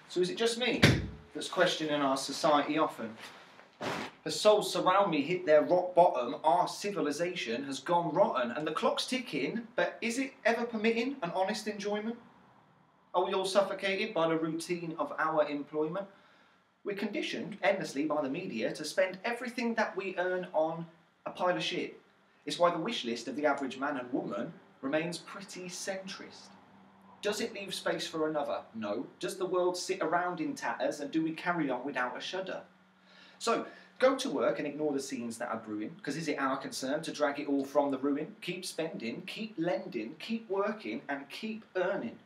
So is it just me that's questioning our society often? As souls surround me hit their rock bottom, our civilization has gone rotten and the clock's ticking, but is it ever permitting an honest enjoyment? Are we all suffocated by the routine of our employment? We're conditioned endlessly by the media to spend everything that we earn on a pile of shit. It's why the wish list of the average man and woman remains pretty centrist. Does it leave space for another? No. Does the world sit around in tatters, and do we carry on without a shudder? So, go to work and ignore the scenes that are brewing, because is it our concern to drag it all from the ruin? Keep spending, keep lending, keep working and keep earning.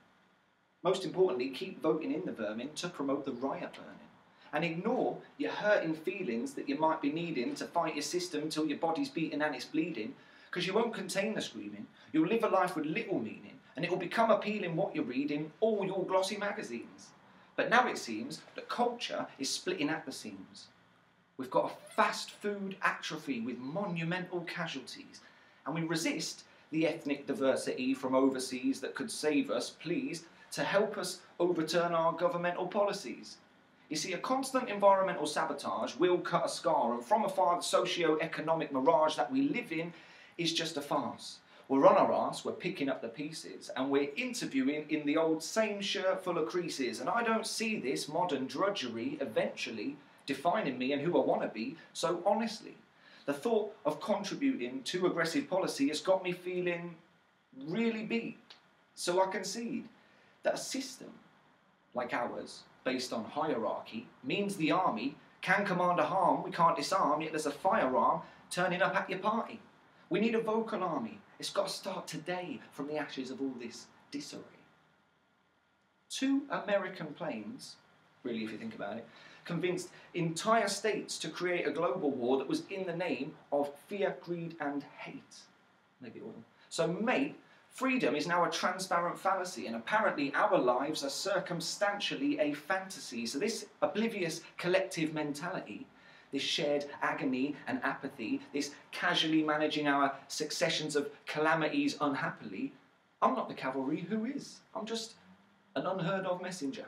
Most importantly, keep voting in the vermin to promote the riot burning. And ignore your hurting feelings that you might be needing to fight your system till your body's beating and it's bleeding, because you won't contain the screaming. You'll live a life with little meaning, and it will become appealing what you read in all your glossy magazines. But now it seems that culture is splitting at the seams. We've got a fast food atrophy with monumental casualties, and we resist the ethnic diversity from overseas that could save us, please, to help us overturn our governmental policies. You see, a constant environmental sabotage will cut a scar, and from afar the socio-economic mirage that we live in is just a farce. We're on our arse, we're picking up the pieces, and we're interviewing in the old same shirt full of creases, and I don't see this modern drudgery eventually defining me and who I want to be so honestly. The thought of contributing to aggressive policy has got me feeling really beat. So I concede that a system like ours, based on hierarchy, means the army can command a harm we can't disarm, yet there's a firearm turning up at your party. We need a vocal army. It's got to start today from the ashes of all this disarray. 2 American planes, really if you think about it, convinced entire states to create a global war that was in the name of fear, greed and hate. Maybe all. So mate, freedom is now a transparent fallacy, and apparently our lives are circumstantially a fantasy. So this oblivious collective mentality, this shared agony and apathy, this casually managing our successions of calamities unhappily, I'm not the cavalry, who is? I'm just an unheard of messenger.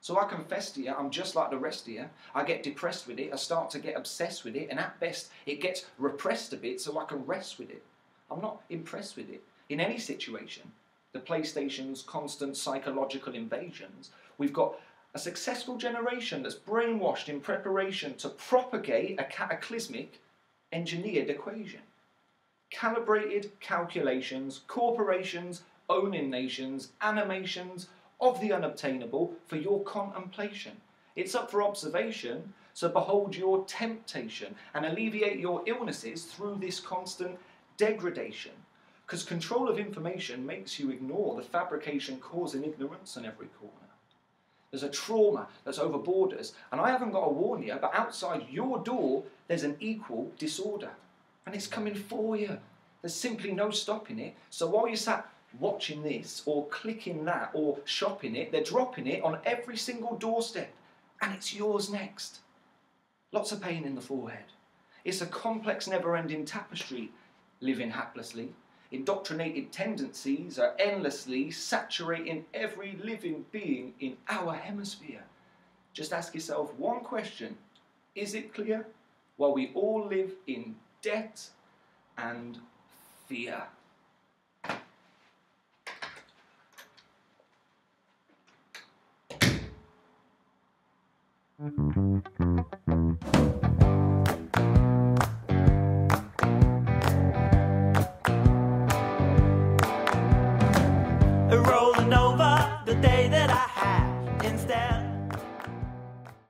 So I confess to you, I'm just like the rest of you. I get depressed with it, I start to get obsessed with it, and at best it gets repressed a bit so I can rest with it. I'm not impressed with it. In any situation, the PlayStation's constant psychological invasions, we've got a successful generation that's brainwashed in preparation to propagate a cataclysmic engineered equation. Calibrated calculations, corporations owning nations, animations of the unobtainable for your contemplation. It's up for observation, so behold your temptation and alleviate your illnesses through this constant degradation. Because control of information makes you ignore the fabrication causing ignorance in every corner. There's a trauma that's over borders, and I haven't got to warn you, but outside your door there's an equal disorder. And it's coming for you. There's simply no stopping it. So while you're sat watching this, or clicking that, or shopping it, they're dropping it on every single doorstep, and it's yours next. Lots of pain in the forehead. It's a complex, never-ending tapestry, living haplessly. Indoctrinated tendencies are endlessly saturating every living being in our hemisphere. Just ask yourself one question. Is it clear? Well, we all live in debt and fear.